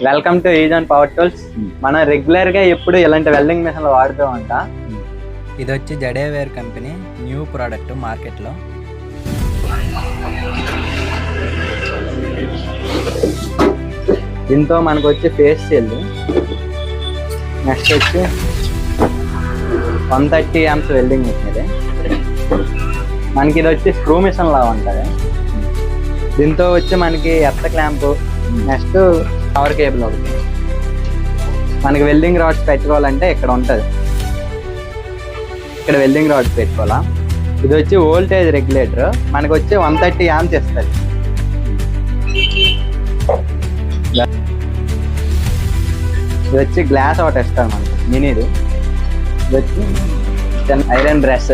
Welcome to ఈజాన్ power tools. మనం regular గా ఎప్పుడు ఇలాంటి వెల్డింగ్ మిషన్లు వాడుతూ ఉంటాం. ఇది వచ్చి జడేవేర్ కంపెనీ న్యూ ప్రోడక్ట్ మార్కెట్లో. దీంతో మనకు వచ్చి ఫేస్ సెల్, నెక్స్ట్ వచ్చి 130 amps వెల్డింగ్ మిషన్. ఇది మనకి ఇది వచ్చి స్క్రూ మిషన్ లాగా ఉంటుంది. దీంతో వచ్చి మనకి earth clamp, next power cable ఒకటి. మనకి వెల్డింగ్ రాడ్స్ పెట్టుకోవాలంటే ఇక్కడ ఉంటుంది, ఇక్కడ వెల్డింగ్ రాడ్స్ పెట్టుకోవాలా. ఇది వచ్చి వోల్టేజ్ రెగ్యులేటర్, మనకు వచ్చి 130 amps ఇస్తుంది. ఇది వచ్చి గ్లాస్ ఒకటి ఇస్తారు మనకి మినీది. ఇది వచ్చి ఐరన్ బ్రష్.